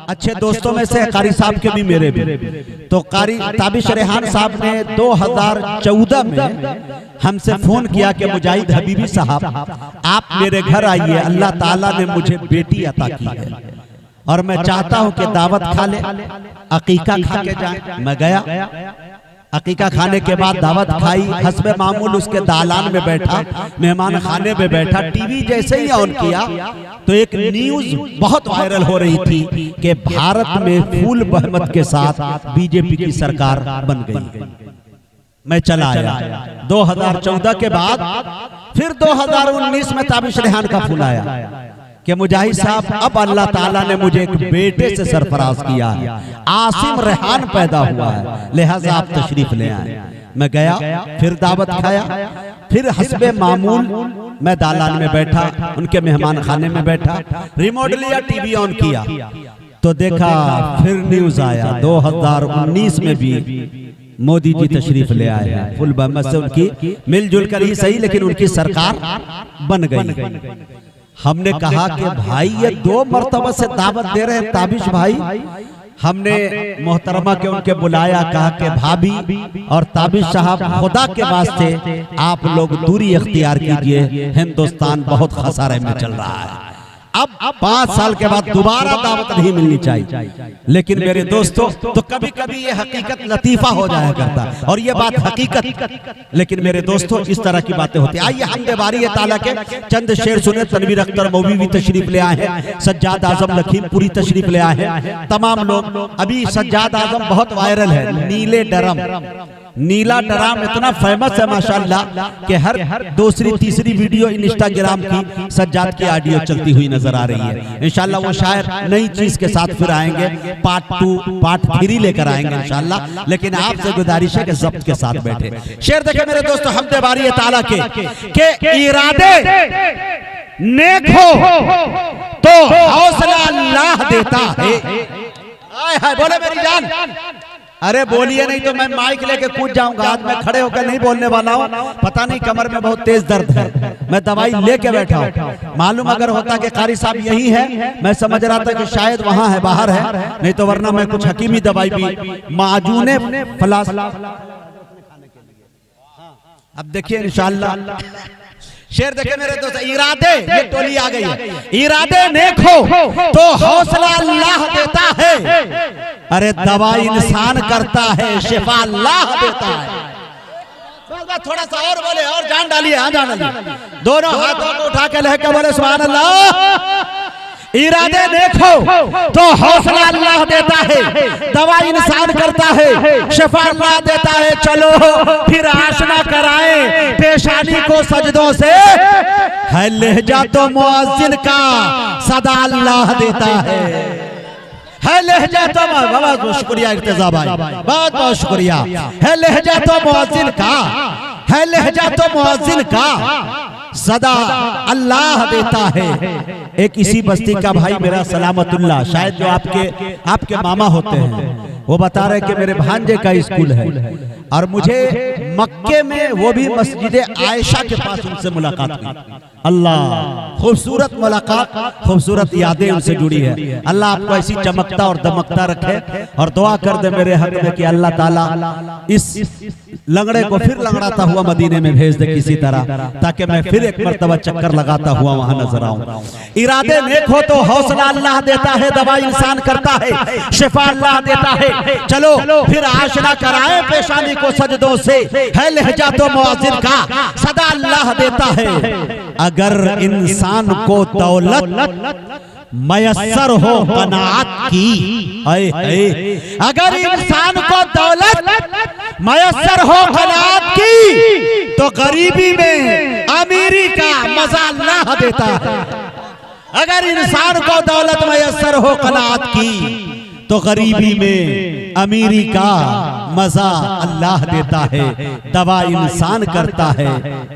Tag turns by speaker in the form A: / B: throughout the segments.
A: अच्छे दोस्तों में से कारी साहब के भी मेरे भी। तो कारी ताबिश रेहान साहब ने 2014 में हमसे फोन किया कि मुजाहिद हबीबी साहब आप मेरे घर आइए, अल्लाह ताला ने मुझे बेटी अता की है और मैं चाहता हूं कि दावत खा ले, अकीका खा के जाए। मैं गया, अकीका खाने के बाद दावत खाई, हस्बे मामूल उसके दालान में बैठा, मेहमान खाने में बैठा। टीवी जैसे ही ऑन किया तो एक न्यूज बहुत वायरल हो रही थी कि भारत में फूल बहमत के साथ बीजेपी की सरकार बन गई। मैं चला आया 2014 के बाद, फिर 2019 में ताबिश रेहान का फोन आया कि मुजाहिद साहब अब अल्लाह ताला ने मुझे एक बेटे से सरफराज किया है, आसिम रेहान पैदा हुआ है, लिहाजा आप तशरीफ ले आए। मैं गया, फिर दावत खाया, फिर हस्बे मामूल मैं दालान में बैठा, उनके मेहमान खाने में बैठा, रिमोट लिया, टीवी ऑन किया तो देखा फिर न्यूज आया 2019 में भी मोदी जी तशरीफ ले आए हैं। फुल बहमत से उनकी मिलजुल कर ही सही, लेकिन उनकी सरकार बन गई। हमने कहा कि भाई ये 2 मरतबा से दावत दे रहे हैं ताबिश भाई। हमने मोहतरमा के उनके बुलाया, कहा कि भाभी और ताबिश साहब खुदा के वास्ते आप लोग दूरी इख्तियार कीजिए, हिंदुस्तान बहुत खसारे में चल रहा है। अब 5 साल के बाद दोबारा दावत नहीं मिलनी चाहिए। लेकिन मेरे दोस्तों, तो कभी कभी ये हकीकत लतीफा हो जाया करता और ये बात हकीकत। लेकिन मेरे दोस्तों, इस तरह की बातें होती। आइए हम बारी ताला के चंद शेर सुने। तनवीर अख्तर मौवी भी तशरीफ ले आए हैं, सज्जाद आजम लखीमपुरी तशरीफ ले आए हैं, तमाम लोग। अभी सज्जाद आजम बहुत वायरल है, नीले ड्रम, नीला ड्राम इतना फेमस है माशाल्लाह कि हर दूसरी तीसरी वीडियो इंस्टाग्राम की सज्जाद की ऑडियो चलती हुई नजर आ रही है। इंशाल्लाह वो शायद नई चीज के साथ फिर आएंगे, पार्ट 2 पार्ट 3 लेकर आएंगे इंशाल्लाह। लेकिन आपसे गुजारिश है कि ज़ब्त के साथ बैठे। शेर देखे मेरे दोस्तों, हमदे बारी ताला के इरादे नेक हो तो हौसला अल्लाह देता है। आए हाय बोले मेरी जान, अरे बोलिए नहीं तो मैं माइक लेके कूद जाऊंगा। आज मैं खड़े होकर नहीं बोलने वाला हूँ, पता नहीं कमर में बहुत तेज दर्द है, मैं दवाई लेके बैठा हूँ। मालूम अगर होता कि कारी साहब यही है, मैं समझ रहा था कि शायद वहां है, बाहर है, नहीं तो वरना मैं कुछ हकीमी दवाई भी माजूने फलास। अब देखिए इंशाल्लाह शेर देखे मेरे दोस्त, इरादे, ये टोली आ गई है, इरादे नेक हो तो हौसला अल्लाह देता है। अरे दवा इंसान करता है, शिफा अल्लाह देता है। थोड़ा सा और बोले, और जान डालिए, हाँ जान डालिए, दोनों हाथों को उठा के लेकर बोले सुभान अल्लाह। इरादे नेक हो तो हौसला अल्लाह देता है, दवा इंसान करता है, शिफा अल्लाह देता है। चलो फिर आशना कराएं पेशानी को सजदों से, है लहजा तो मुअज्जिन का सदा अल्लाह देता है लहजा तो, बहुत बहुत शुक्रिया इर्तिजा भाई, बहुत बहुत शुक्रिया। है लहजा तो मुअज्जिन का, है लहजा तो मुअज्जिन का सदा अल्लाह देता है। एक इसी बस्ती का भाई मेरा सलामतुल्लाह, शायद जो आपके मामा होते हैं, वो बता रहे कि मेरे भांजे का स्कूल है और मुझे मक्के में वो भी मस्जिद आयशा के पास उनसे मुलाकात हुई। अल्लाह, खूबसूरत मुलाकात, खूबसूरत यादें उनसे जुड़ी है। अल्लाह आपको ऐसी चमकता और दमकता रखे और दुआ कर दे मेरे हक में कि अल्लाह ताला इस लंगड़े को फिर लंगड़ाता हुआ मदीने में भेज दे किसी तरह, ताकि मैं फिर एक मर्तबा चक्कर लगाता हुआ वहां नजर आऊं। इरादे नेक हो तो हौसला अल्लाह देता है, दवा इंसान करता है, शिफा अल्लाह देता है। चलो फिर आशना कराएं पेशानी को सजदों से, है लहजा तो मुअज्जिन का सदा अल्लाह देता है। अगर इंसान को दौलत मयस्सर हो कनात की, अगर इंसान को दौलत मयस्सर हो कनात की, तो गरीबी में अमीरी का मजा अल्लाह देता है। अगर इंसान को दौलत मयस्सर हो कनात की, तो गरीबी में अमीरी का मजा अल्लाह देता है, दवा इंसान करता है,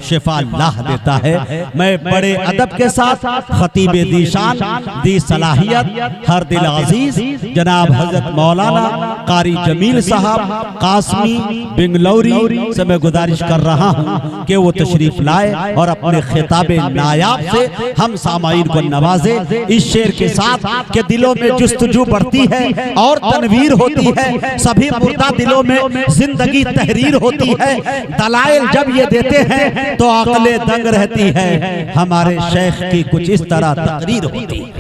A: शिफा अल्लाह देता है। मैं बड़े अदब के साथ खतीब दीशान दी सलाहियत हर दिल अजीज जनाब हजरत मौलाना कारी जमील साहब कासमी बेंगलौरी से मैं गुजारिश कर रहा हूँ कि वो तशरीफ लाए और अपने खिताब नायाब से हम सामाईन को नवाजे इस शेर के साथ के दिलों में जुस्तजू बढ़ती है और तनवीर होती है, सभी मुर्दा दिलों में जिंदगी तहरीर होती है। दलाइल जब ये देते हैं तो अक्ले दंग रहती है, हमारे शेख की कुछ इस तरह तकरीर होती है।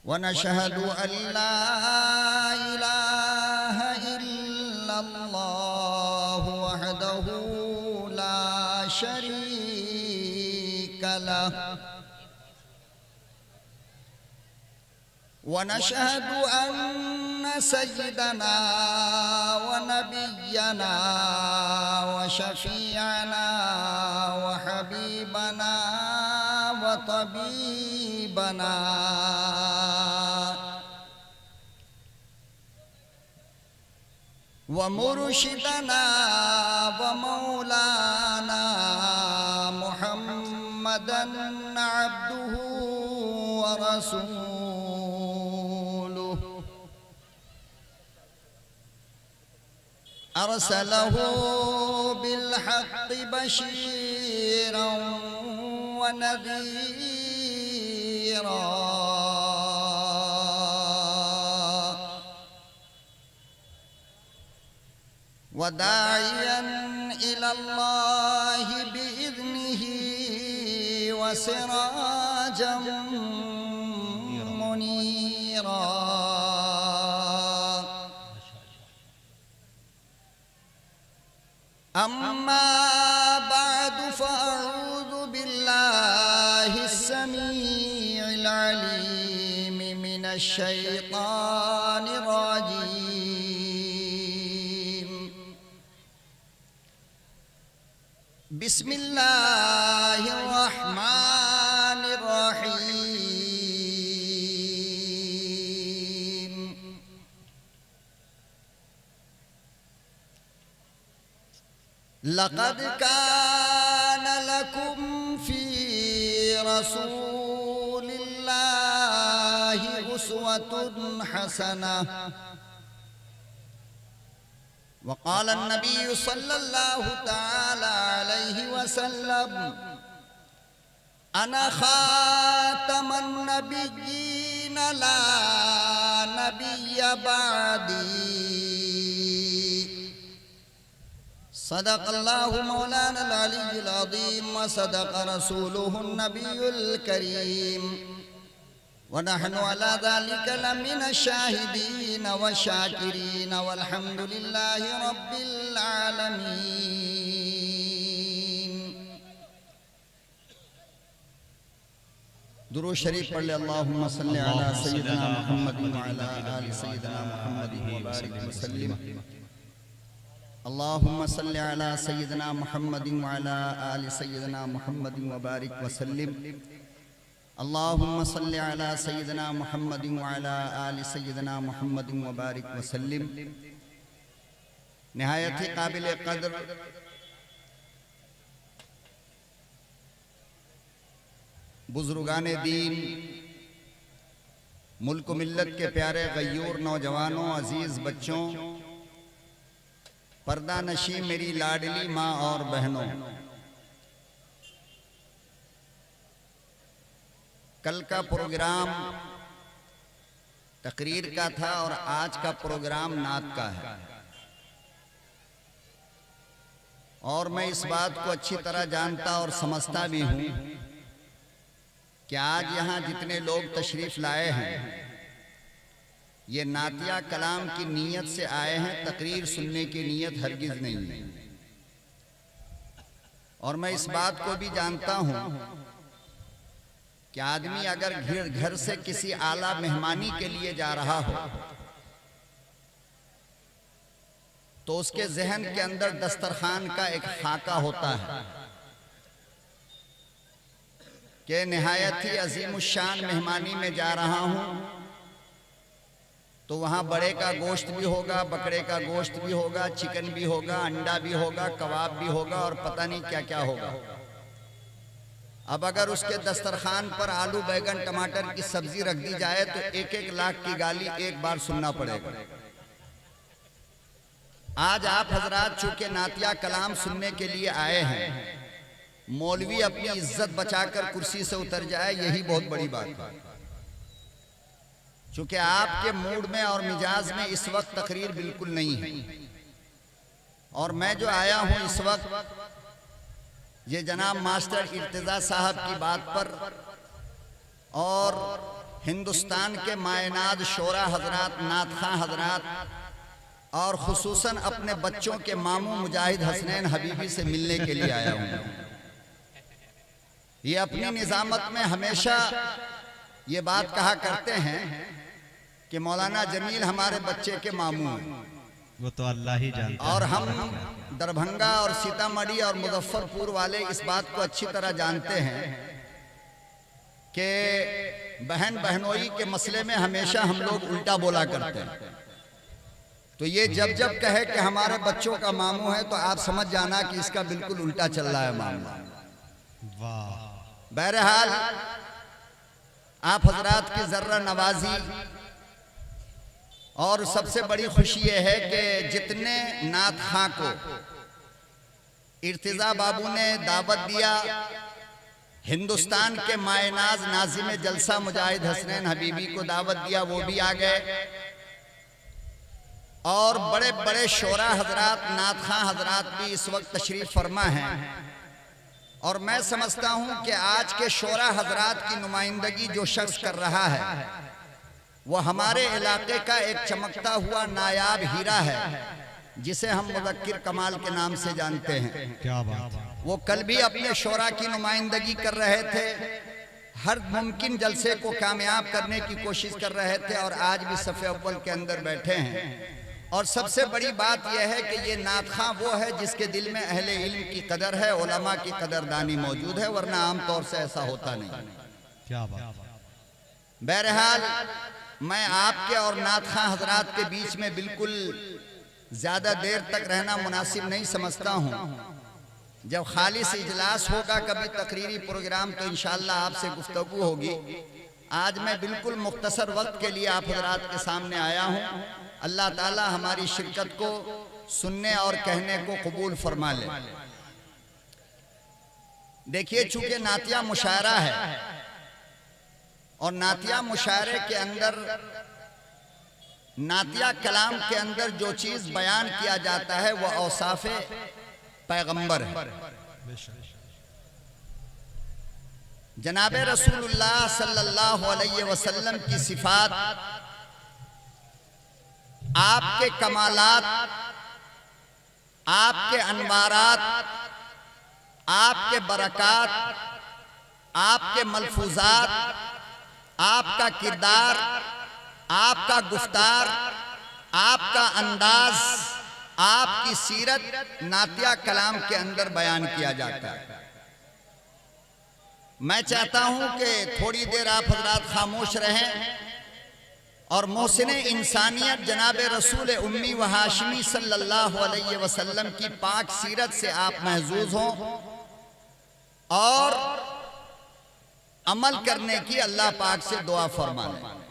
B: वनशहदु अल्ला इलाहा इल्लल्लाहु वहदहु ला शरीका लह वनशहदु अन्न सय्यदना व नबिय्यना व शफीअना व हबीबना व तबीबना व मुर्शिदना व मौलाना मुहम्मदन अब्दुहु व रसूलुहु अरसलहु बिलहक्कि बशीरन व नज़ीरा वदाइयन इलल्लाहि बिइज़्निहि वसिराजम मुनीरा। अम्मा बअदु फ़अऊज़ु बिल्लाहि अस्समीइल अलीम मिनश शैतानिर रजीम। बिस्मिल्लाहिर रहमानिर रहीम। लक़द कान लकुम फ़ी रसूलिल्लाहि उस्वतुन हसनह। वक़ाल अन्नबी सल्लल्लाहु तआला अलैहि वसल्लम अना ख़ातमुन नबिय्यीन ला नबिय्य बअदी। सदक़ल्लाहु मौलाना अल-अलीयुल अज़ीम व सदक़ रसूलुहुन नबियुल करीम व नहनु अला ज़ालिका लमिन शाहिदीन व शाकिरीन वल्हम्दुलिल्लाहि रब्बिल आलमीन। दुरूद शरीफ पढ़ ले। अल्लाहुम्मा सल्लि अला सय्यिदिना मुहम्मदिन व अला आलि सय्यिदिना मुहम्मदिन व बारिक व सल्लिम। अल्लाहुम्मा सल्लि अला सय्यिदिना मुहम्मदिन व अला आलि सय्यिदिना मुहम्मदिन व बारिक व सल्लिम। अल्लाहुम्मा सल्लि अला सय्यिदिना मुहम्मदिन व अला आलि सय्यिदिना मुहम्मदिन व बारिक व सल्लिम। निहायत ही काबिल क़द्र बुजुर्गान दीन, मुल्क मिल्लत के प्यारे गयूर नौजवानों, अजीज बच्चों, पर्दा नशी मेरी लाडली माँ और बहनों, कल का प्रोग्राम तकरीर का था और आज का प्रोग्राम नात का है। और मैं इस बात को अच्छी तरह जानता और समझता भी हूँ कि आज यहाँ जितने लोग तशरीफ लाए हैं ये नातिया कलाम की नीयत से आए हैं, तकरीर सुनने की नीयत हरगिज नहीं है। और मैं इस बात को भी जानता हूँ कि आदमी अगर घर से किसी आला मेहमानी के लिए जा रहा हो तो उसके जहन के अंदर दस्तरखान का एक खाका होता है कि निहायत ही अजीमुशान मेहमानी में जा रहा हूं, तो वहां बड़े का गोश्त भी होगा, बकरे का गोश्त भी होगा, चिकन भी होगा, अंडा भी होगा, कबाब भी होगा और पता नहीं क्या क्या होगा। अब अगर उसके दस्तरखान पर आलू बैगन टमाटर की सब्जी रख दी जाए तो 1-1 लाख की गाली एक बार सुनना पड़ेगा। आज आप हजरात चूंकि नातिया कलाम सुनने के लिए आए हैं, मौलवी अपनी इज्जत बचाकर कुर्सी से उतर जाए यही बहुत बड़ी बात है। चूंकि आपके मूड में और मिजाज में इस वक्त तकरीर बिल्कुल नहीं है, और मैं जो आया हूं इस वक्त ये जनाब मास्टर इर्तिजा साहब की बात पर और हिंदुस्तान के मायनाद शोरा हजरात, नातखां हजरात और खुसूसन अपने बच्चों के मामू मुजाहिद हसनैन हबीबी से मिलने के लिए आया हूं। ये अपनी निजामत में हमेशा ये बात कहा करते हैं कि मौलाना जमील हमारे बच्चे के मामू हैं,
A: वो तो अल्लाह ही जानता है।
B: और हम दरभंगा और सीतामढ़ी और मुजफ्फरपुर वाले इस बात को अच्छी तरह जानते हैं कि बहन बहनोई के मसले में हमेशा हम लोग उल्टा बोला करते हैं। तो ये जब जब कहे कि हमारे बच्चों का मामू है तो आप समझ जाना कि इसका बिल्कुल उल्टा चल रहा है मामला।
A: वाह।
B: बहरहाल आप हजरात की जर्रा नवाजी और सबसे बड़ी खुशी ये है कि जितने नात खां को इर्तिजा बाबू ने दावत दिया, हिंदुस्तान के मायनाज नाजिम जलसा मुजाहिद हसनैन हबीबी को दावत दिया, वो भी आ गए, और बड़े बड़े शोरा हजरात, नात खां हजरात भी इस वक्त तशरीफ फरमा हैं। और मैं समझता हूं कि आज के शोरा हजरात की नुमाइंदगी जो शख्स कर रहा है वो हमारे इलाके का एक चमकता हुआ नायाब हीरा है, जिसे हम मुज़क्किर कमाल के नाम से जानते हैं।
A: क्या बात है।
B: वो कल भी अपने शोरा की नुमाइंदगी कर रहे थे, हर मुमकिन जलसे को कामयाब करने की कोशिश कर रहे थे, और आज भी सफ़े अव्वल के अंदर बैठे हैं। और सबसे बड़ी बात यह है कि ये नातखां वो है जिसके दिल में अहले इल्म की कदर है, उलमा की कदरदानी मौजूद है, वरना आमतौर से ऐसा होता नहीं।
A: क्या बात।
B: बहरहाल मैं आपके और नातखां हजरात के बीच में बिल्कुल ज्यादा देर तक रहना मुनासिब नहीं समझता हूं। जब खालिस इजलास होगा कभी तकरीरी प्रोग्राम तो इंशाअल्लाह आपसे गुफ्तगू होगी। आज मैं बिल्कुल मुख्तसर वक्त के लिए आप हजरात के सामने आया हूं। अल्लाह ताला हमारी शिरकत को सुनने और कहने को कबूल फरमा ले। देखिए, चूंकि नातिया मुशायरा है और नातिया मुशायरे के अंदर, नातिया कलाम के अंदर जो चीज बयान किया जाता है वह औसाफे पैगंबर है। जनाबे रसूलुल्लाह सल्लल्लाहु अलैहि वसल्लम की सिफात, आपके कमालात, आपके अनवारात, आपके बरकात, आपके मलफूजात, आपका किरदार, आपका गुफ्तार, आपका अंदाज, आपकी सीरत नातिया कलाम के अंदर बयान किया जाता है। मैं चाहता हूं कि थोड़ी देर आप हजरात खामोश रहें और मोहसिने इंसानियत जनाब रसूल उम्मी व हाशिमी सल्लल्लाहु अलैहि वसल्लम की पाक सीरत से आप महजूज हों और अमल करने की अल्लाह पाक से दुआ फरमा लें।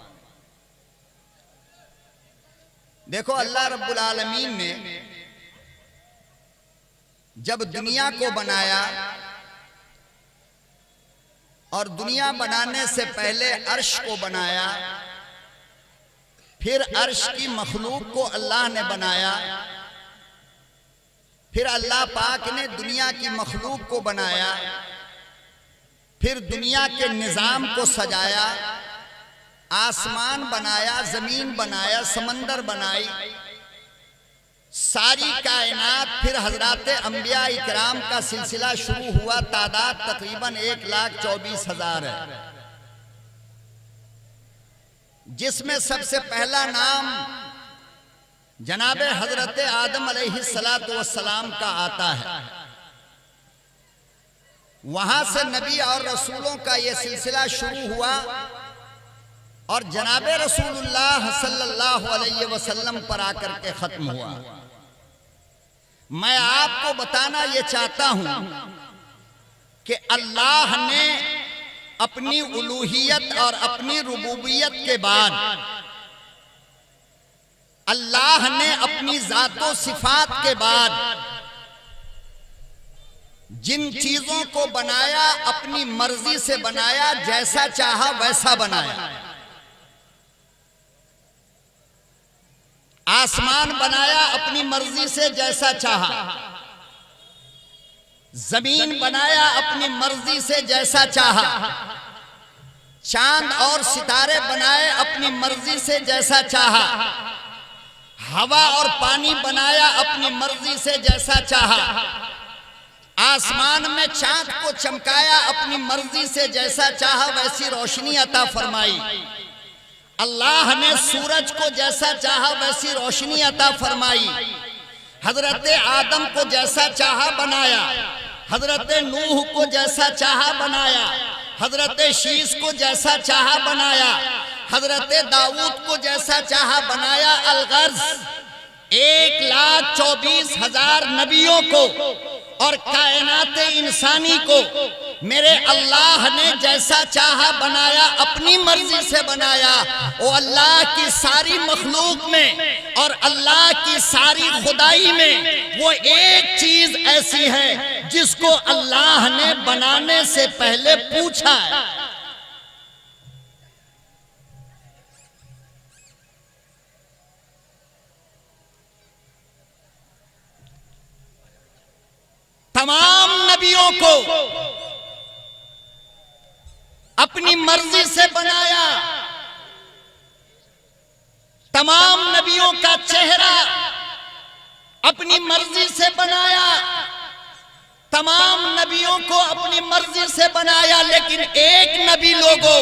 B: देखो, अल्लाह रब्बुल आलमीन ने जब दुनिया को बनाया और दुनिया बनाने से पहले अर्श को बनाया, फिर अर्श की मखलूक को अल्लाह ने बनाया, फिर अल्लाह पाक ने दुनिया की मखलूक को बनाया, फिर दुनिया के निज़ाम को सजाया, आसमान बनाया, जमीन बनाया, समंदर बनाई, सारी कायनात, फिर हजरात अंबिया इकराम का सिलसिला शुरू हुआ। तादाद तकरीबन 1,24,000 है। जिसमें सबसे पहला नाम जनाबे हजरत आदम अलैहिस्सलातु वस्सलाम का आता है। वहां से नबी और रसूलों का यह सिलसिला शुरू हुआ और जनाबे रसूलुल्लाह सल्लल्लाहु अलैहि वसल्लम पर आकर के खत्म हुआ। मैं आपको बताना यह चाहता हूं कि अल्लाह ने अपनी उलूहियत और अपनी रुबूबियत के बाद अल्लाह ने अपनी ज़ातो सिफात के बाद जिन चीजों को बनाया अपनी मर्जी से बनाया, जैसा चाहा वैसा बनाया। आसमान बनाया अपनी मर्जी से जैसा चाहा, जमीन बनाया अपनी मर्जी से जैसा चाहा, चांद और सितारे बनाए अपनी मर्जी से जैसा चाहा, हवा और पानी बनाया अपनी मर्जी से जैसा चाहा, आसमान में चांद को चमकाया अपनी मर्जी से जैसा चाहा वैसी रोशनी अता फरमाई। अल्लाह ने सूरज को जैसा चाहा वैसी रोशनी अता फरमाई। हजरत आदम को जैसा चाहा बनाया, हजरत नूह को जैसा चाहा बनाया, हजरत शीस को जैसा चाहा बनाया, हजरत दाऊद को जैसा चाहा बनाया। अलगर्ज 1,24,000 नबियों को और कायनात इंसानी को मेरे अल्लाह ने जैसा चाहा बनाया, अपनी मर्जी से बनाया। वो अल्लाह की सारी मखलूक में और अल्लाह की सारी खुदाई में वो एक चीज ऐसी है जिसको अल्लाह ने बनाने से पहले पूछा है। तमाम नबियों को अपनी मर्जी से बनाया। तमाम नबियों का चेहरा अपनी मर्जी से बनाया, तमाम नबियों को अपनी मर्जी से बनाया। लेकिन एक नबी लोगों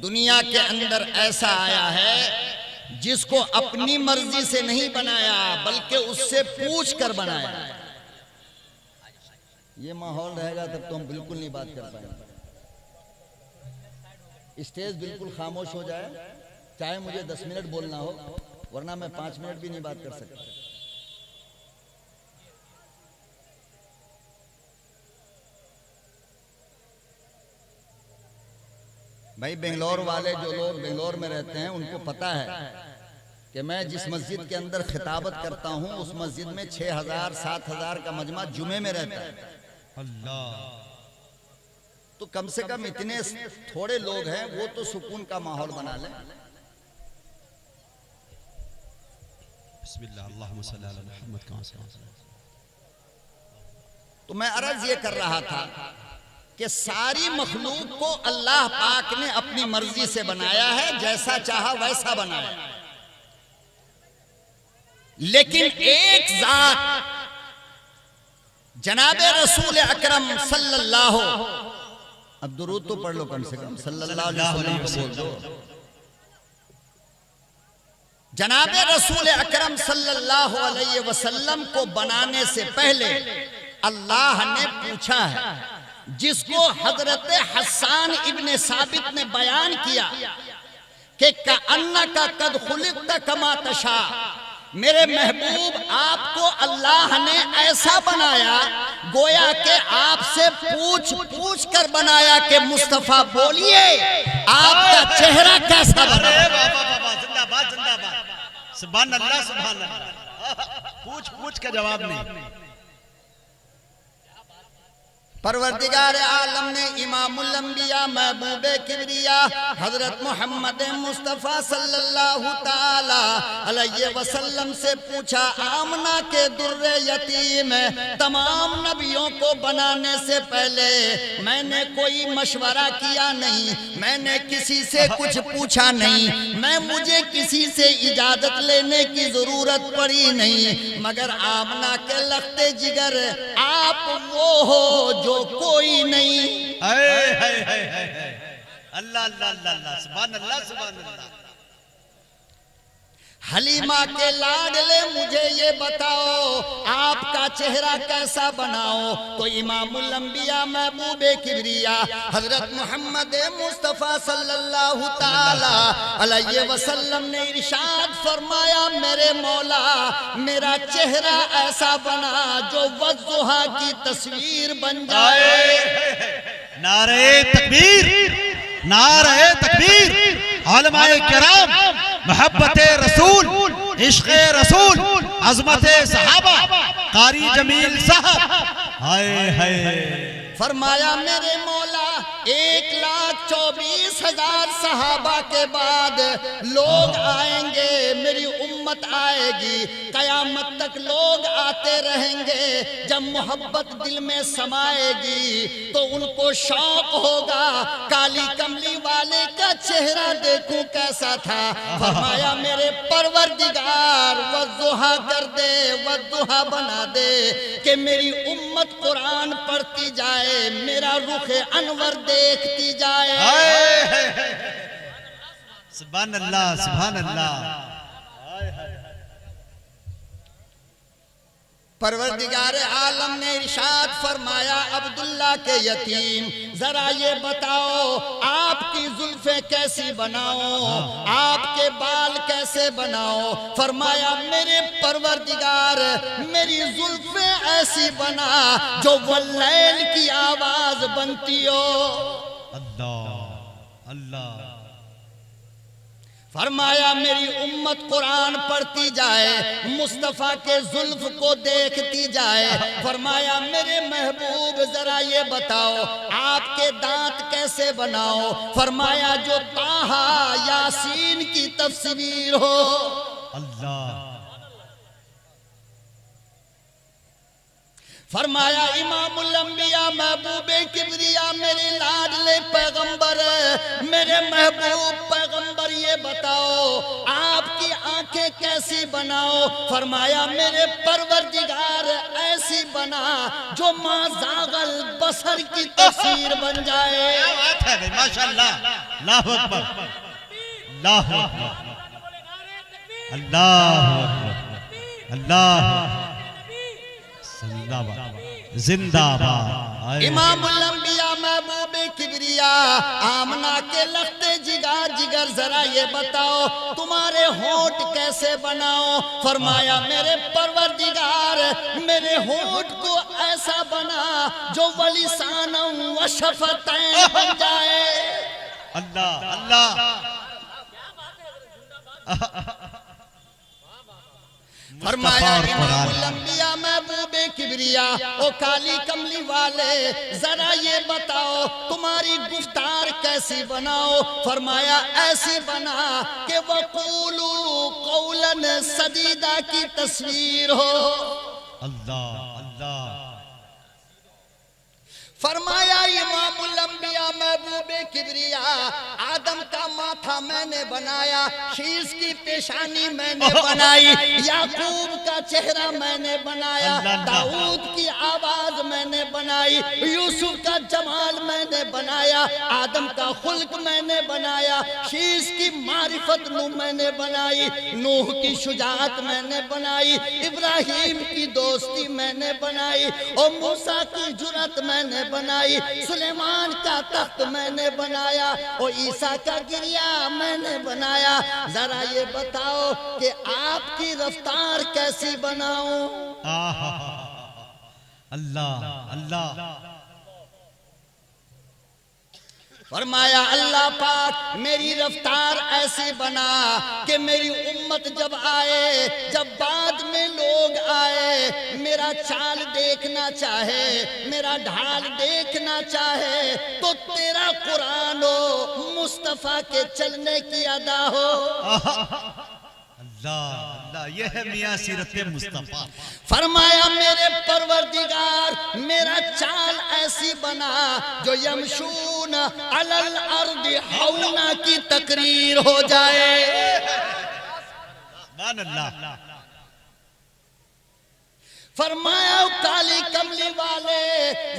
B: दुनिया के अंदर ऐसा आया है जिसको अपनी मर्जी से नहीं बनाया बल्कि उससे पूछ कर बनाया। ये माहौल रहेगा तब तो हम बिल्कुल नहीं बात कर पाएंगे। स्टेज बिल्कुल खामोश हो जाए, चाहे मुझे 10 मिनट बोलना हो, वरना मैं 5 मिनट भी नहीं बात कर सकता। भाई बेंगलोर वाले जो लोग बेंगलोर में रहते हैं उनको पता है कि मैं जिस मस्जिद के अंदर खिताबत करता हूं उस मस्जिद में 6,000 7,000 का मजमा जुमे में रहता है। अल्लाह, तो कम से कम इतने थोड़े लोग हैं वो तो सुकून का माहौल बना लें।
A: बिस्मिल्लाह अल्लाहुम्मा सल्ली अला मुहम्मद। कहां से?
B: तो मैं अर्ज ये कर रहा था कि सारी मखलूक को अल्लाह पाक ने अपनी मर्जी से बनाया है, जैसा चाहा वैसा बनाया। लेकिन एक जात जनाबे रसूल अकरम सल्लल्लाहु, अब दुरूद तो पढ़ लो कम से कम, सल्लल्लाहु अलैहि वसल्लम बोल दो। जनाबे रसूल अकरम सल्लल्लाहु अलैहि वसल्लम को बनाने से पहले अल्लाह ने पूछा है, जिसको हजरत हस्सान इब्ने साबित ने बयान किया कि कअन्नका कद खुलिक़्ता कमा तशा, मेरे महबूब आपको अल्लाह ने ऐसा बनाया गोया के आपसे पूछ पूछ कर बनाया कि मुस्तफा बोलिए आपका चेहरा कैसा बना।
A: जिंदाबाद जिंदाबाद, सुभान अल्लाह सुभान अल्लाह। पूछ पूछ के जवाब नहीं।
B: परवरदिगार आलम ने इमामुल अंबिया महबूबे किबरिया हजरत मोहम्मद मुस्तफ़ा सल्लल्लाहु ताला अलैहि वसल्लम से पूछा, आमना के दुर्रे यतीम तमाम नबियों को बनाने से पहले मैंने कोई मशवरा किया नहीं, मैंने किसी से कुछ पूछा नहीं, मुझे किसी से इजाजत लेने की जरूरत पड़ी नहीं, मगर आमना के लखते जिगर आप वो हो जो कोई नहीं।
A: अल्लाह अल्लाह अल्लाह अल्लाह सुभान अल्लाह सुभान अल्लाह।
B: हलीमा के लाडले मुझे ये बताओ आपका चेहरा कैसा बनाओ। तो इमामुल अंबिया महबूबे किबरिया हजरत मोहम्मद मुस्तफ़ा सल्लल्लाहु ताला अलैहि वसल्लम ने इरशाद फरमाया, मेरे मौला मेरा चेहरा ऐसा बना जो वज़्ज़ुहा की तस्वीर बन जाए।
A: नारे तकबीर, नारे तकबीर। उलमाए किराम, मोहब्बते रसूल, इश्क़े रसूल, अज़मते सहाबा, कारी जमील साहब, हाय हाय।
B: फरमाया मेरे मौला 1,24,000 सहाबा के बाद लोग आएंगे, मेरी उम्मत आएगी, कयामत तक लोग आते रहेंगे। जब मोहब्बत दिल में समाएगी तो उनको शौक होगा काली कमली वाले का चेहरा देखूं कैसा था। फरमाया मेरे परवरदिगार वज़्ज़ुहा कर दे, वज़्ज़ुहा बना दे कि मेरी उम्मत कुरान पढ़ती जाए, मेरा रुखे अनवर देखती जाए।
A: सुभान अल्लाह सुभान अल्लाह।
B: परवरदिगार आलम ने इरशाद फरमाया, अब्दुल्ला के यतीम जरा ये बताओ आपकी जुल्फे कैसी बनाओ, आपके बाल कैसे बनाओ। फरमाया मेरे परवरदिगार मेरी जुल्फे ऐसी बना जो वल्लैल की आवाज बनती हो।
A: अल्लाह अल्लाह।
B: फरमाया मेरी उम्मत कुरान पढ़ती जाए, मुस्तफ़ा के जुल्फ को देखती जाए। फरमाया मेरे महबूब जरा ये बताओ आपके दांत कैसे बनाओ। फरमाया जो ताहा यासीन की तस्वीर हो।
A: अल्लाह।
B: फरमाया इमामुल अंबिया महबूबे किबरिया मेरे लाडले पैगंबर, मेरे महबूब पैगंबर ये बताओ आपकी आंखें कैसी बनाओ। फरमाया मेरे परवरदिगार ऐसी बना जो माँ जागल बसर की तस्वीर बन जाए।
A: क्या बात है भाई, माशाअल्लाह, अल्लाहु अकबर, अल्लाहु अकबर, अल्लाहु अकबर, अल्लाह जिंदाबाद।
B: इमामुल अंबिया महबूबे किबरिया आमना के लगते जिगर जिगर जरा ये बताओ तुम्हारे होंठ कैसे बनाओ। फरमाया मेरे परवरदिगार मेरे होंठ को ऐसा बना जो वलिसान व शफतैन बन जाए।
A: अल्लाह अल्लाह।
B: फरमाया इमामुल अंबिया महबूबे किबरिया ओ काली कमली वाले जरा ये बताओ तुम्हारी गुफ्तार कैसी बनाओ। फरमाया ऐसी बना कि वक़ूलू कौलन सदीदा की तस्वीर हो।
A: अल्लाह अल्लाह।
B: फरमाया इमामुल अंबिया महबूबे किबरिया आदम का माथा मैंने बनाया, शीश की पेशानी मैंने बनाई, याकूब का चेहरा मैंने बनाया, दाऊद की आवाज मैंने बनाई, यूसुफ का जमाल मैंने बनाया, आदम का खुल्क मैंने बनाया, शीश की मारिफत मैंने बनाई, नूह की शुजाअत मैंने बनाई, इब्राहिम की दोस्ती मैंने बनाई, और मूसा की जुरत मैंने बनाई, सुलेमान का तख्त मैंने बनाया, और ईसा का गिरिया मैंने बनाया। जरा ये बताओ कि आपकी रफ्तार कैसी बनाऊं।
A: अल्लाह अल्लाह।
B: फरमाया अल्लाह पाक मेरी रफ्तार ऐसी बना कि मेरी उम्मत जब आए, जब बाद में लोग आए, मेरा चाल देखना चाहे, मेरा ढाल देखना चाहे तो तेरा कुरान हो, मुस्तफा के चलने की अदा हो।
A: अल्लाह, ये है मियां सीरत मुस्तफा।
B: फरमाया मेरे परवरदिगार मेरा चाल ऐसी बना जो यमशून अलल अर्द हौना की तकरीर हो जाए।
A: अल्लाह।
B: फरमाया काली कमली वाले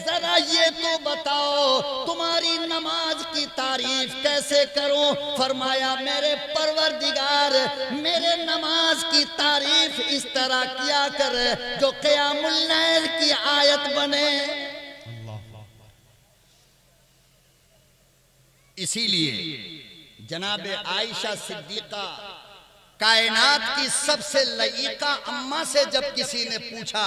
B: जरा ये तो बताओ तुम्हारी नमाज की तारीफ कैसे करूं। फरमाया मेरे परवरदिगार मेरे नमाज की तारीफ इस तरह किया कर जो क़यामुल लैल की आयत बने। इसीलिए जनाब आयशा सिद्दीका कायनात की सबसे लईका अम्मा से जब किसी ने पूछा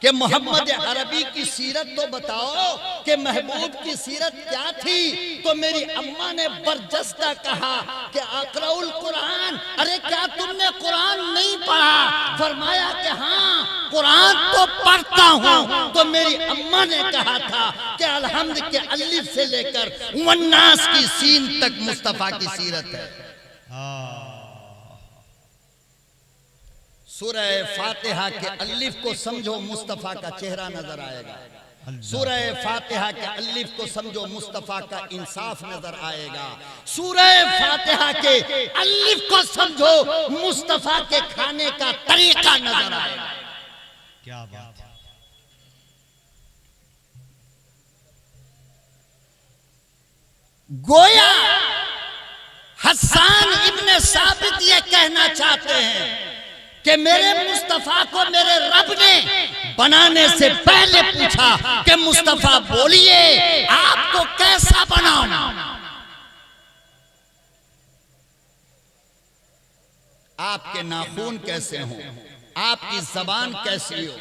B: कि मोहम्मद अरबी की सीरत तो बताओ कि महबूब की सीरत क्या थी, तो मेरी अम्मा ने बरजस्ता कहा कि अक़राउल कुरान, अरे क्या तुमने कुरान नहीं पढ़ा। फरमाया कि हाँ कुरान तो पढ़ता हूँ। तो मेरी अम्मा ने कहा था कि अलहम्द के अलिफ से लेकर वन्नास की सीन तक मुस्तफा की सीरत है। सूरह फातिहा के अलिफ को समझो मुस्तफा का चेहरा नजर आएगा। सूरह फातिहा के अलिफ को समझो मुस्तफा का इंसाफ नजर आएगा। सूरह फातिहा के अलिफ को समझो मुस्तफा के खाने का तरीका नजर आएगा।
A: क्या बात है।
B: गोया हसन इब्ने साबित ये कहना चाहते हैं कि मेरे मुस्तफा को मेरे रब ने बनाने से पहले पूछा कि मुस्तफा बोलिए आपको कैसा बनाऊं। आपके नाखून कैसे हो, आपकी जबान कैसी हो,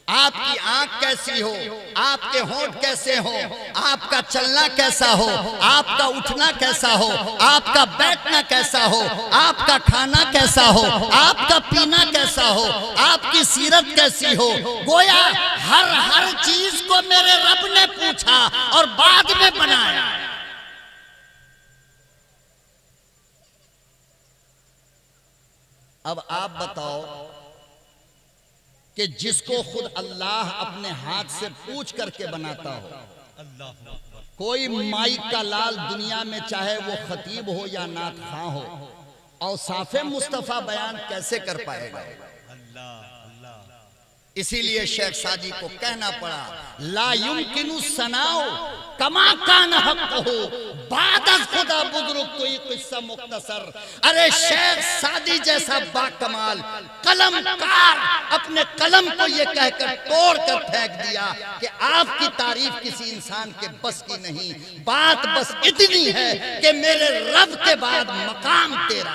B: आपकी आंख कैसी हो, आपके होंठ कैसे हो, आपका चलना कैसा हो, आपका उठना कैसा हो, आपका बैठना कैसा हो, आपका खाना कैसा हो, आपका पीना कैसा हो, आपकी सीरत कैसी हो। गोया हर चीज को मेरे रब ने पूछा और बाद में बनाया। अब आप बताओ कि जिसको खुद अल्लाह अपने हाथ से पूछ करके बनाता हो, कोई माइक का लाल दुनिया में चाहे वो खतीब हो या नात खां हो, औसाफे मुस्तफा बयान कैसे कर पाएगा। इसीलिए शेख सादी को कहना पड़ा ला युमकिनु सनाओ कमा कान हक़्क़ुहु बादअज़ खुदा बुज़ुर्ग कोई किस्सा मुख्तसर। अरे शेख सादी जैसा बाकमाल कलमकार अपने कलम को ये कहकर तोड़ कर फेंक दिया कि आपकी तारीफ किसी इंसान के बस की नहीं। बात बस इतनी है कि मेरे रब के बाद मकाम तेरा।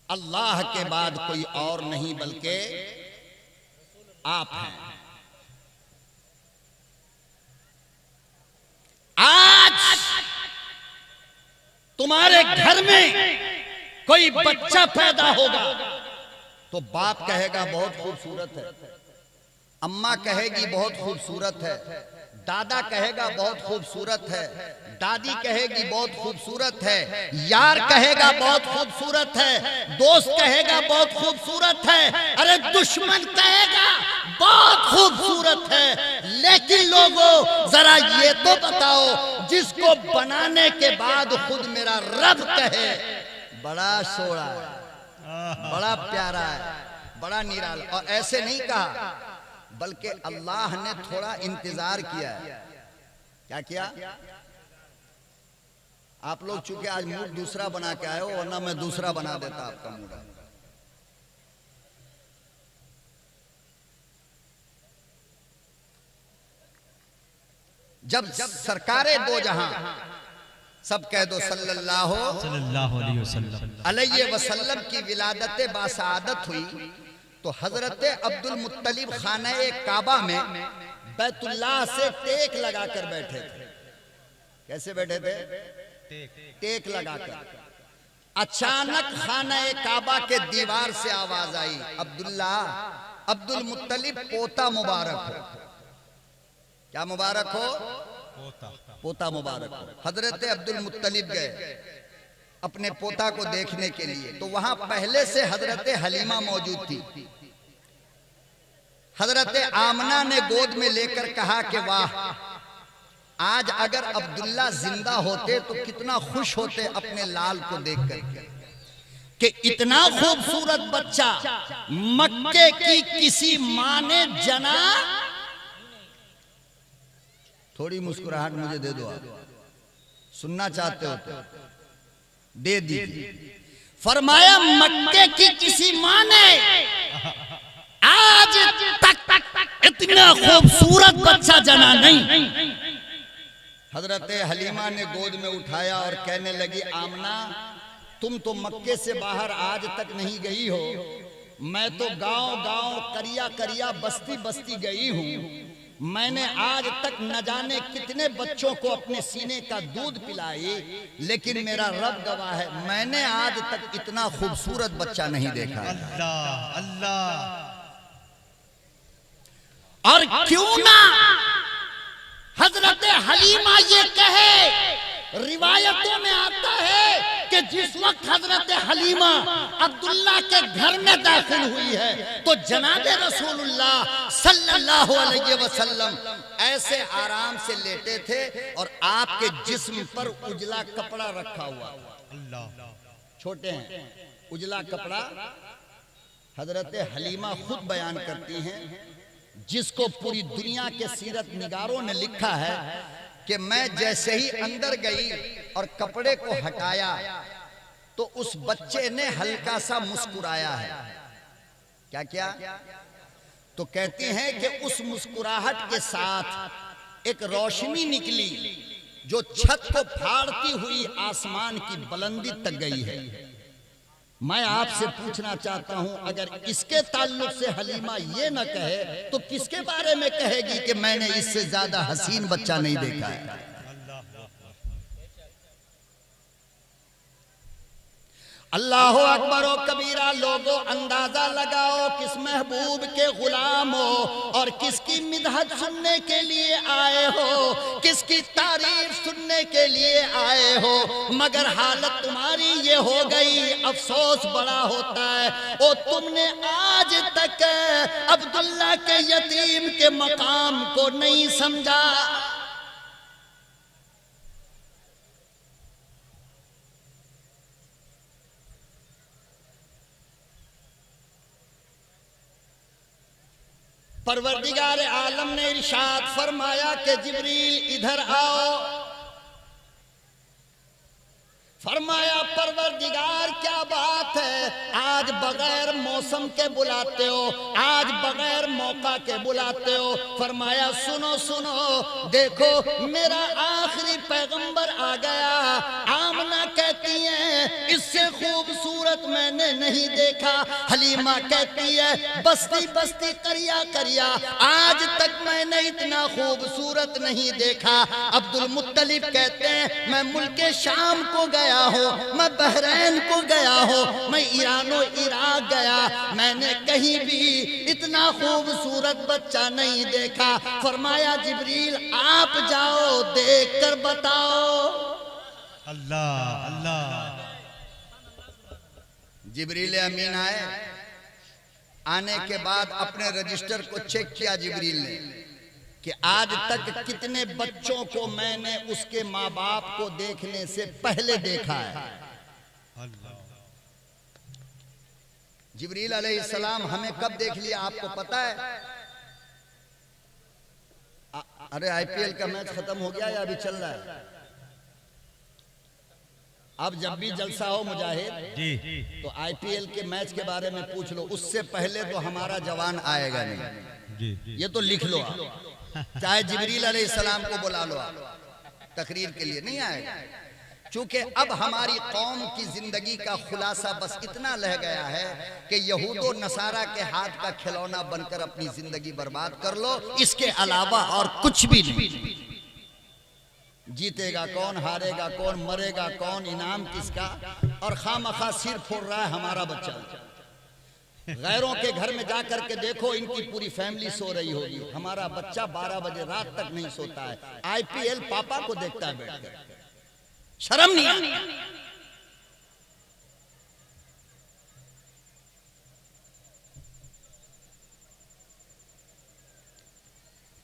B: अल्लाह के बाद कोई और नहीं बल्कि आप हैं। आज तुम्हारे घर में कोई बच्चा पैदा होगा तो बाप कहेगा बहुत खूबसूरत है, अम्मा कहेगी बहुत खूबसूरत है, दादा कहेगा बहुत खूबसूरत है, दादी कहेगी बहुत खूबसूरत है, यार कहेगा बहुत खूबसूरत है, दोस्त कहेगा बहुत खूबसूरत है, अरे दुश्मन कहेगा बहुत खूबसूरत है। लेकिन लोगों जरा ये तो बताओ जिसको बनाने के बाद खुद मेरा रब कहे बड़ा सोड़ा है, बड़ा प्यारा है, बड़ा निराला। और ऐसे नहीं कहा बल्कि अल्लाह ने थोड़ा इंतजार किया है। क्या किया? आप लोग चूंकि आज मूड दूसरा बना के आए हो, वरना मैं दूसरा बना देता आपका मूड। जब सरकारे दो जहां सब कह दो सल्लल्लाहु अलैहि वसल्लम की विलादत बासादत हुई तो हजरत अब्दुल मुत्तलिब खाना काबा में बैतुल्लाह से टेक लगाकर बैठे थे। कैसे बैठे थे? टेक लगाकर। अचानक खाना काबा के दीवार से आवाज आई अब्दुल मुत्तलिब पोता मुबारक हो। क्या मुबारक हो? पोता मुबारक हो। हजरत अब्दुल मुत्तलिब गए अपने पोता को देखने के लिए, तो वहां पहले से हजरत हलीमा मौजूद थी। हजरत आमना ने गोद में लेकर कहा कि वाह, आज अगर अब्दुल्ला जिंदा होते तो कितना खुश होते अपने लाल को देखकर। कि इतना खूबसूरत बच्चा मक्के की किसी मां ने जना। थोड़ी मुस्कुराहट मुझे दे दो, आप सुनना चाहते हो तो दे दीजिए। फरमाया मक्के की किसी मां ने आज तक इतना खूबसूरत बच्चा जना नहीं। हजरत हलीमा ने गोद में उठाया और कहने लगी, आमना तुम तो मक्के से बाहर आज तक नहीं गई हो, मैं तो गांव गांव करिया करिया बस्ती बस्ती गई हूं। मैंने आज तक न जाने कितने बच्चों को अपने सीने का दूध पिलाई, लेकिन मेरा रब गवाह है, मैंने आज तक इतना खूबसूरत बच्चा नहीं देखा।
A: अल्लाह अल्लाह।
B: और क्यों ना हजरत हलीमा ये कहे, रिवायतों में आता है कि जिस वक्त हजरत हलीमा अब्दुल्ला के घर में दाखिल हुई है तो जनाबे रसूलुल्लाह सल्लल्लाहु अलैहि वसल्लम ऐसे आराम से लेटे थे और आपके जिस्म पर उजला कपड़ा रखा हुआ। अल्लाह, छोटे हैं उजला कपड़ा। हजरत हलीमा खुद बयान करती हैं, जिसको पूरी दुनिया के सीरत निगारों ने लिखा है कि मैं जैसे ही अंदर गई और कपड़े को हटाया तो उस बच्चे ने हल्का सा मुस्कुराया है। क्या क्या? तो कहती हैं कि उस मुस्कुराहट के साथ एक रोशनी निकली जो छत को फाड़ती हुई आसमान की बुलंदी तक गई है। मैं आपसे पूछना चाहता हूं, अगर इसके ताल्लुक से हलीमा ये न कहे तो किसके बारे में कहेगी कि मैंने इससे ज्यादा हसीन बच्चा नहीं देखा है। अल्लाह अकबर ओ कबीरा। लोगों अंदाजा लगाओ किस महबूब के गुलाम हो और किसकी मिदहत सुनने के लिए आए हो, किसकी तारीफ सुनने के लिए आए हो, मगर हालत तुम्हारी ये हो गई, अफसोस बड़ा होता है। ओ तुमने आज तक अब्दुल्ला के यतीम के मकाम को नहीं समझा। परवरदिगार आलम ने इरशाद फरमाया कि जिब्रील इधर आओ। फरमाया परवरदिगार क्या बात है, आज बगैर मौसम के बुलाते हो, आज बगैर मौका के बुलाते हो। फरमाया सुनो सुनो, देखो मेरा आखिरी पैगंबर आ गया। आमना कहती है इससे खूबसूरत मैंने नहीं देखा। हलीमा कहती है बस्ती बस्ती करिया करिया आज तक मैंने इतना खूबसूरत नहीं देखा। अब्दुल मुत्तलिब कहते हैं मैं मुल्के शाम को गया हूँ, मैं बहरैन को गया हूँ, मैं ईरानो इराक गया, मैंने कहीं भी इतना खूबसूरत बच्चा नहीं देखा। फरमाया जिब्रील आप जाओ देख कर बताओ।
A: अल्लाह अल्लाह।
B: जिब्रील अमीन आए, आने के बाद अपने रजिस्टर को चेक किया जिब्रील ने कि आज तक कितने बच्चों को मैंने उसके माँ बाप को देखने से पहले देखा है। जिब्रील अलैहिस्सलाम हमें कब देख लिया आपको पता है? अरे आईपीएल का मैच खत्म हो गया या अभी चल रहा है? अब जब भी जलसा हो मुजाहिद
A: जी
B: तो आईपीएल के मैच के बारे में पूछ लो, उससे पहले तो हमारा जवान आएगा नहीं।
A: जी
B: ये तो लिख लो आप, चाहे जिब्रील अलैहिस्सलाम को बुला लो आप तकरीर के लिए, नहीं आएगा। चूंकि अब हमारी कौम की जिंदगी का खुलासा बस इतना रह गया है कि यहूदो नसारा के हाथ का खिलौना बनकर अपनी जिंदगी बर्बाद कर लो, इसके अलावा और कुछ भी नहीं। जीतेगा कौन, हारेगा कौन, मरेगा कौन, इनाम किसका, और खामखा सिर फोड़ रहा है हमारा बच्चा। गैरों के घर में जाकर के देखो, इनकी पूरी फैमिली सो रही होगी, हमारा बच्चा 12 बजे रात तक नहीं सोता है, आईपीएल पापा को देखता है बैठकर। शर्म नहीं आती?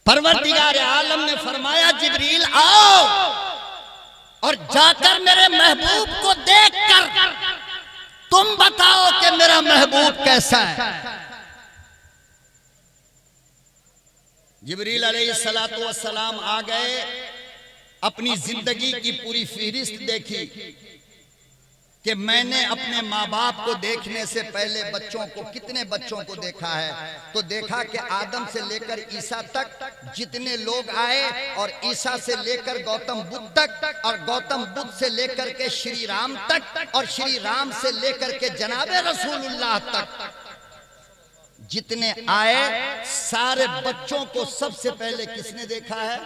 B: परवरदिगार आलम ने फरमाया जिब्रील आओ और जाकर मेरे महबूब को देखकर तुम बताओ कि मेरा महबूब कैसा है। जिब्रील अलैहिस्सलातु वस्सलाम आ गए, अपनी जिंदगी की पूरी फहरिस्त देखी कि मैंने अपने माँ बाप को देखने से पहले बच्चों को, कितने बच्चों को देखा है। तो देखा कि आदम से लेकर ईसा तक जितने लोग आए, और ईसा से लेकर गौतम बुद्ध तक, और गौतम बुद्ध से लेकर के श्री राम तक, और श्री राम से लेकर के जनाबे रसूलुल्लाह तक जितने आए, सारे बच्चों को सबसे पहले किसने देखा है?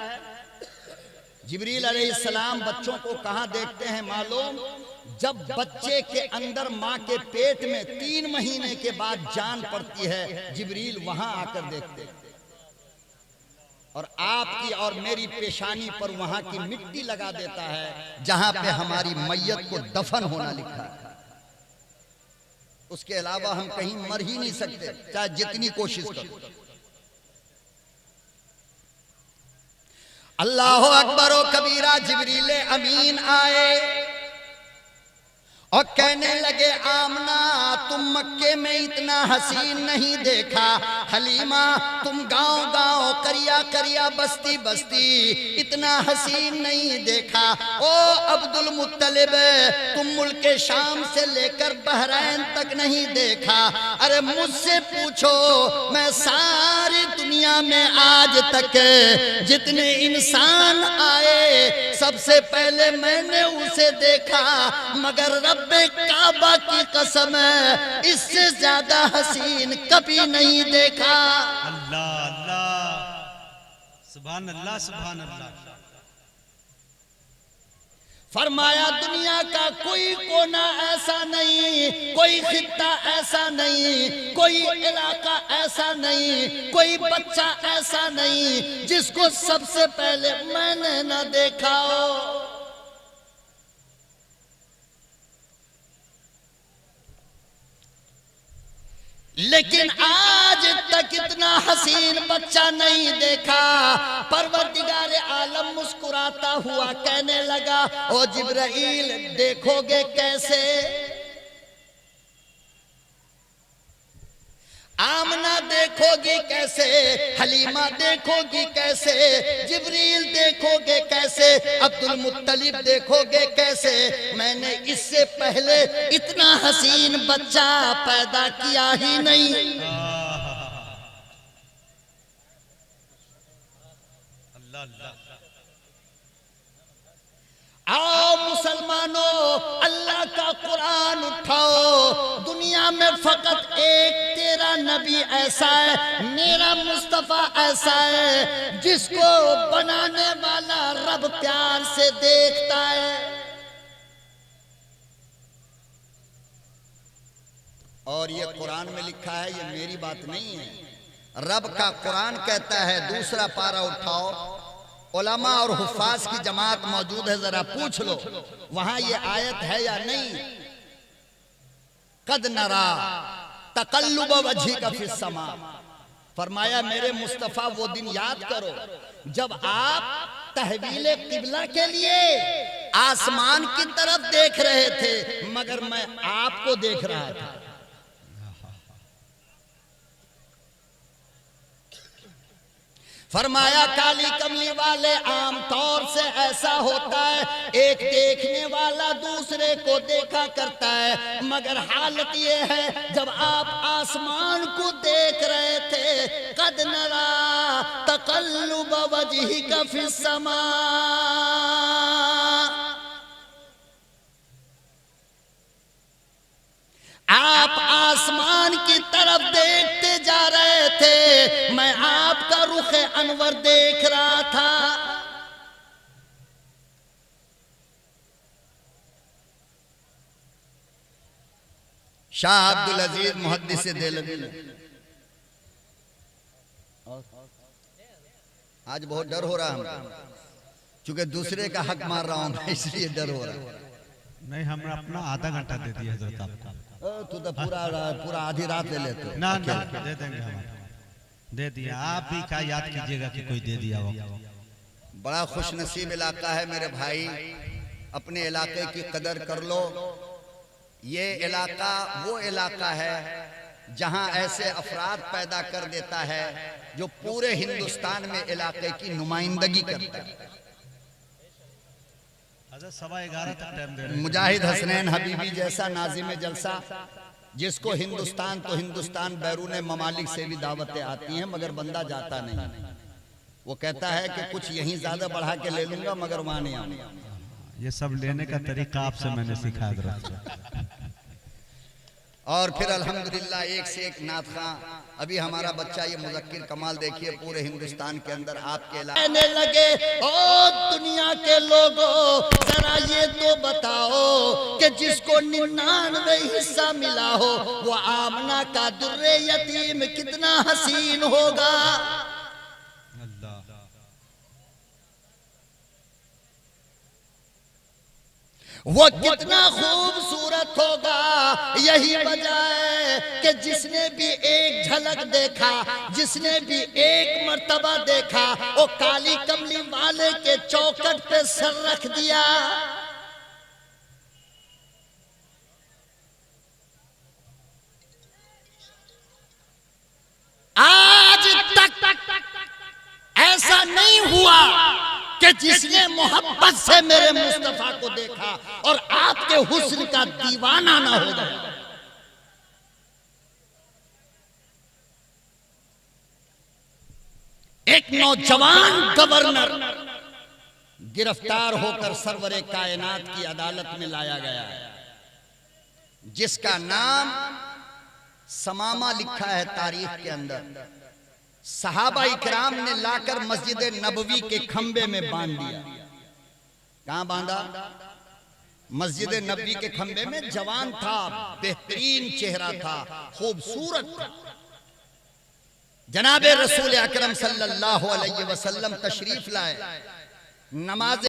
B: जिब्रील अलैहिस्सलाम बच्चों को कहां देखते हैं मालूम? जब बच्चे के अंदर मां के पेट में 3 महीने के बाद जान पड़ती है, जिब्रील वहां आकर देखते हैं। और आपकी और मेरी पेशानी पर वहां की मिट्टी लगा देता है जहां पे हमारी मैयत को दफन होना लिखा है। उसके अलावा हम कहीं मर ही नहीं सकते, चाहे जितनी कोशिश करो। अल्लाह अकबर व कबीरा। जिब्रील अमीन आए और कहने लगे, आमना तुम मक्के में इतना हसीन नहीं देखा, हलीमा तुम गांव गांव करिया करिया बस्ती बस्ती इतना हसीन नहीं देखा, ओ अब्दुल मुत्तलिब तुम मुल्क शाम से लेकर बहरैन तक नहीं देखा। अरे मुझसे पूछो, मैं सारी दुनिया में आज तक जितने इंसान आए सबसे पहले मैंने उसे देखा, मगर रब्बे काबा की कसम है इससे ज्यादा हसीन कभी नहीं देखा।
A: अल्लाह अल्लाह, सुभान अल्लाह सुभान अल्लाह।
B: फरमाया दुनिया का कोई कोना ऐसा नहीं, कोई खित्ता ऐसा नहीं, कोई इलाका ऐसा नहीं, कोई बच्चा ऐसा नहीं जिसको सबसे पहले मैंने न देखा हो। लेकिन आज तक इतना हसीन बच्चा नहीं देखा। परवरदिगार आलम मुस्कुराता हुआ कहने लगा, ओ जिब्राइल देखोगे कैसे? आमना देखोगी कैसे? हलीमा देखोगी कैसे? जिब्रील देखोगे कैसे? अब्दुल मुत्तलिब देखोगे कैसे? मैंने इससे पहले इतना हसीन बच्चा पैदा किया ही नहीं।
A: अल्लाह अल्लाह।
B: आओ मुसलमानों, अल्लाह का कुरान उठाओ। दुनिया में फकत एक तेरा नबी ऐसा है, मेरा मुस्तफा ऐसा है जिसको बनाने वाला रब प्यार से देखता है। और ये कुरान में लिखा है, ये मेरी बात नहीं है, रब का कुरान कहता है। दूसरा पारा उठाओ, उलमा और हुफ्फाज की जमात मौजूद है, जरा पूछ लो वहां ये आयत है या नहीं। कद नरा तकल्लुब वजहिका फिस समा। फरमाया मेरे मुस्तफा वो दिन याद करो जब आप तहवील किबला के लिए आसमान की तरफ देख रहे थे, मगर मैं आपको देख रहा था। फरमाया काली कमली वाले आमतौर से ऐसा होता है, एक देखने वाला दूसरे को देखा करता है, मगर हालत ये है जब आप आसमान को देख रहे थे, कद नरा तकल्लुब वजहिका फिस समा। आप आसमान की तरफ देखते जा रहे थे, मैं आपका रुख अनवर देख रहा था। शाह अब्दुल अजीज मुहद्दिस देलवी। आज बहुत डर हो रहा है हमको, चूंकि दूसरे का हक मार रहा हूं इसलिए डर हो रहा है।
A: नहीं, हमने अपना आधा घंटा दे दिया हजरत आपको।
B: तू तो पूरा आधी रात ले लेते हो।
A: ना ना दे देंगे हम, दे दिया। आप भी क्या याद कीजिएगा कि कोई दे दिया हो।
B: बड़ा खुश नसीब इलाका है मेरे भाई, अपने इलाके की कदर कर लो। ये इलाका वो इलाका है जहां ऐसे अफराद पैदा कर देता है जो पूरे हिंदुस्तान में इलाके की नुमाइंदगी करता है।
A: सवा 11 तक टाइम दे रहे हैं।
B: मुजाहिद हसनैन हबीबी जैसा नाजिम जलसा, जिसको हिंदुस्तान तो हिंदुस्तान बैरून ममालिक से भी दावतें आती हैं मगर बंदा जाता नहीं। वो कहता है कि कुछ यहीं ज्यादा बढ़ा के ले लूंगा मगर वहां नहीं आऊंगा।
A: ये सब लेने का तरीका आपसे मैंने सीखा है।
B: और फिर अल्हम्दुलिल्लाह एक से एक नात खां। अभी हमारा बच्चा ये मुज़क्किर कमाल देखिए, पूरे हिंदुस्तान के अंदर आपके कहने लगे, ओ दुनिया के लोगों जरा ये तो बताओ कि जिसको 99 हिस्सा मिला हो वो आमना का दुर्रे यतीम कितना हसीन होगा। वो कितना खूबसूरत होगा। यही वजह है कि जिसने भी एक झलक देखा, जिसने भी एक मर्तबा देखा, वो काली कमली वाले के चौखट पे सर रख दिया। आज तक ऐसा नहीं हुआ कि जिसने मोहब्बत से मेरे मुस्तफा को देखा और आपके हुस्न का दीवाना ना हो जाए। एक नौजवान गवर्नर गिरफ्तार होकर सरवरे कायनात की अदालत में लाया गया है, जिसका नाम समामा लिखा है तारीख के अंदर। सहाबा इकराम ने लाकर मस्जिद नबवी के खंबे में बांध दिया। कहां बांधा? मस्जिद नबवी के खंबे में। जवान था, बेहतरीन चेहरा था, खूबसूरत था। जनाबे रसूल अकरम सल्लल्लाहु अलैहि वसल्लम तशरीफ लाए। नमाज